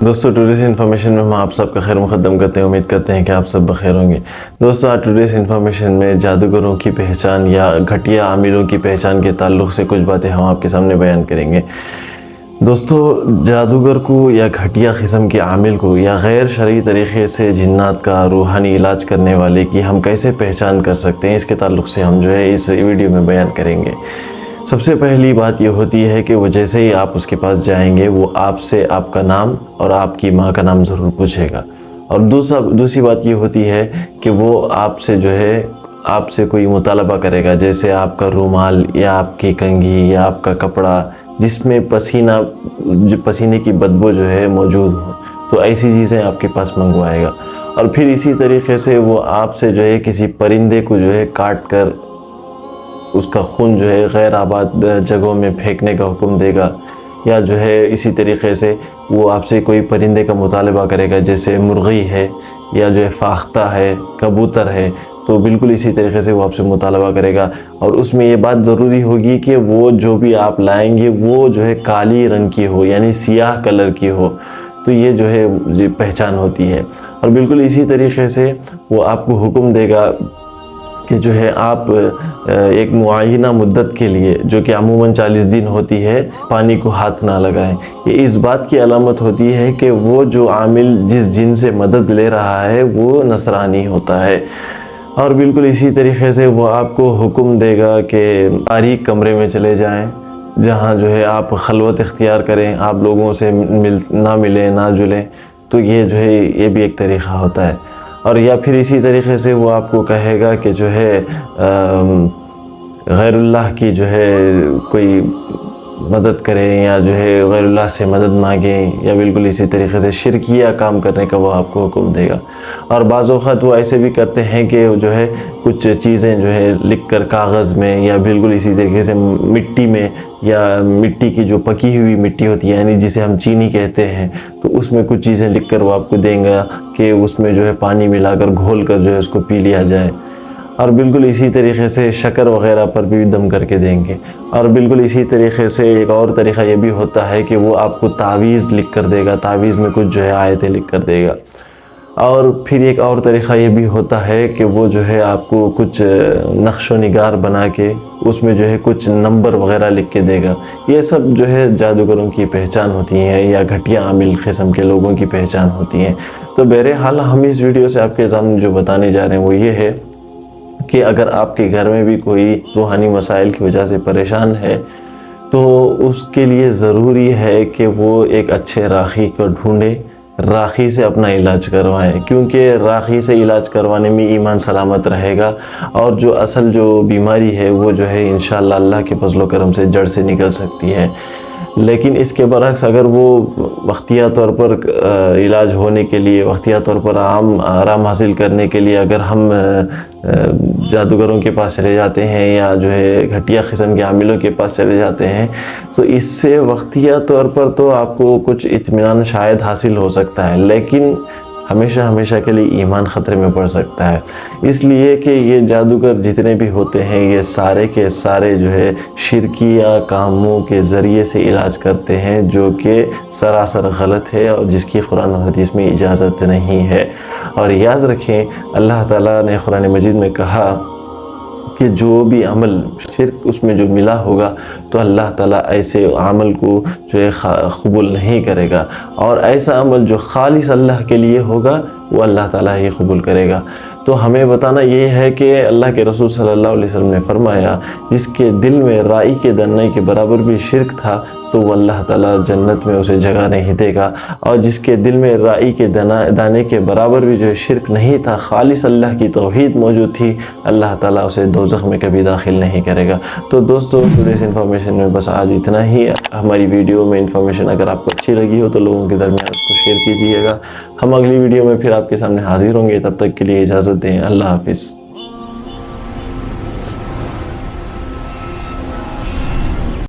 دوستو today's information میں ہم آپ سب کا خیر مقدم کرتے ہیں. امید کرتے ہیں کہ آپ سب بخیر ہوں گے. دوستو آج ٹوڈیز انفارمیشن میں جادوگروں کی پہچان یا گھٹیا عاملوں کی پہچان کے تعلق سے کچھ باتیں ہم آپ کے سامنے بیان کریں گے. دوستو جادوگر کو یا گھٹیا قسم کے عامل کو یا غیر شرعی طریقے سے جنات کا روحانی علاج کرنے والے کی ہم کیسے پہچان کر سکتے ہیں، اس کے تعلق سے ہم اس ویڈیو میں بیان کریں گے. سب سے پہلی بات یہ ہوتی ہے کہ وہ جیسے ہی آپ اس کے پاس جائیں گے وہ آپ سے آپ کا نام اور آپ کی ماں کا نام ضرور پوچھے گا. اور دوسری بات یہ ہوتی ہے کہ وہ آپ سے آپ سے کوئی مطالبہ کرے گا، جیسے آپ کا رومال یا آپ کی کنگھی یا آپ کا کپڑا جس میں پسینے کی بدبو موجود ہو، تو ایسی چیزیں آپ کے پاس منگوائے گا. اور پھر اسی طریقے سے وہ آپ سے کسی پرندے کو کاٹ کر اس کا خون غیر آباد جگہوں میں پھینکنے کا حکم دے گا. یا اسی طریقے سے وہ آپ سے کوئی پرندے کا مطالبہ کرے گا، جیسے مرغی ہے یا فاختہ ہے، کبوتر ہے، تو بالکل اسی طریقے سے وہ آپ سے مطالبہ کرے گا. اور اس میں یہ بات ضروری ہوگی کہ وہ جو بھی آپ لائیں گے وہ کالی رنگ کی ہو، یعنی سیاہ کلر کی ہو، تو یہ پہچان ہوتی ہے. اور بالکل اسی طریقے سے وہ آپ کو حکم دے گا کہ آپ ایک معینہ مدت کے لیے، جو کہ عموماً 40 دن ہوتی ہے، پانی کو ہاتھ نہ لگائیں. یہ اس بات کی علامت ہوتی ہے کہ وہ جو عامل جس جن سے مدد لے رہا ہے وہ نصرانی ہوتا ہے. اور بالکل اسی طریقے سے وہ آپ کو حکم دے گا کہ تاریک کمرے میں چلے جائیں، جہاں آپ خلوت اختیار کریں، آپ لوگوں سے نہ ملیں نہ جلیں. تو یہ بھی ایک طریقہ ہوتا ہے. اور یا پھر اسی طریقے سے وہ آپ کو کہے گا کہ غیر اللہ کی کوئی مدد کریں یا غیر اللہ سے مدد مانگیں، یا بالکل اسی طریقے سے شرکیہ کام کرنے کا وہ آپ کو حکم دے گا. اور بعض اوقات وہ ایسے بھی کرتے ہیں کہ کچھ چیزیں لکھ کر کاغذ میں یا بالکل اسی طریقے سے مٹی میں، یا مٹی کی جو پکی ہوئی مٹی ہوتی ہے یعنی جسے ہم چینی کہتے ہیں، تو اس میں کچھ چیزیں لکھ کر وہ آپ کو دیں گا کہ اس میں پانی ملا کر گھول کر اس کو پی لیا جائے. اور بالکل اسی طریقے سے شکر وغیرہ پر بھی دم کر کے دیں گے. اور بالکل اسی طریقے سے ایک اور طریقہ یہ بھی ہوتا ہے کہ وہ آپ کو تعویذ لکھ کر دے گا، تعویذ میں کچھ آیتیں لکھ کر دے گا. اور پھر ایک اور طریقہ یہ بھی ہوتا ہے کہ وہ آپ کو کچھ نقش و نگار بنا کے اس میں کچھ نمبر وغیرہ لکھ کے دے گا. یہ سب جادوگروں کی پہچان ہوتی ہیں یا گھٹیا عامل قسم کے لوگوں کی پہچان ہوتی ہیں. تو بہرحال ہم اس ویڈیو سے آپ کے سامنے جو بتانے جا رہے ہیں وہ یہ ہے کہ اگر آپ کے گھر میں بھی کوئی روحانی مسائل کی وجہ سے پریشان ہے تو اس کے لیے ضروری ہے کہ وہ ایک اچھے راقی کو ڈھونڈے، راقی سے اپنا علاج کروائیں، کیونکہ راقی سے علاج کروانے میں ایمان سلامت رہے گا. اور اصل بیماری ہے وہ انشاءاللہ اللہ کے فضل و کرم سے جڑ سے نکل سکتی ہے. لیکن اس کے برعکس اگر وہ وقتیہ طور پر علاج ہونے کے لیے، وقتیہ طور پر آرام حاصل کرنے کے لیے اگر ہم جادوگروں کے پاس چلے جاتے ہیں یا گھٹیا قسم کے عاملوں کے پاس چلے جاتے ہیں، تو اس سے وقتیہ طور پر تو آپ کو کچھ اطمینان شاید حاصل ہو سکتا ہے، لیکن ہمیشہ کے لیے ایمان خطرے میں پڑ سکتا ہے. اس لیے کہ یہ جادوگر جتنے بھی ہوتے ہیں یہ سارے کے سارے شرکیہ کاموں کے ذریعے سے علاج کرتے ہیں، جو کہ سراسر غلط ہے اور جس کی قرآن و حدیث میں اجازت نہیں ہے. اور یاد رکھیں اللہ تعالیٰ نے قرآن مجید میں کہا کہ جو بھی عمل شرک اس میں ملا ہوگا تو اللہ تعالیٰ ایسے عمل کو قبول نہیں کرے گا، اور ایسا عمل جو خالص اللہ کے لیے ہوگا وہ اللہ تعالیٰ ہی قبول کرے گا. تو ہمیں بتانا یہ ہے کہ اللہ کے رسول صلی اللہ علیہ وسلم نے فرمایا جس کے دل میں رائی کے دانے کے برابر بھی شرک تھا تو وہ اللہ تعالیٰ جنت میں اسے جگہ نہیں دے گا، اور جس کے دل میں رائی کے دانے کے برابر بھی شرک نہیں تھا، خالص اللہ کی توحید موجود تھی، اللہ تعالیٰ اسے دوزخ میں کبھی داخل نہیں کرے گا. تو دوستو ٹوڈیز انفارمیشن میں بس آج اتنا ہی. ہماری ویڈیو میں انفارمیشن اگر آپ کو اچھی لگی ہو تو لوگوں کے درمیان اس کو شیئر کیجیے گا. ہم اگلی ویڈیو میں پھر آپ کے سامنے حاضر ہوں گے، تب تک کے لیے اجازت دیں. اللہ حافظ.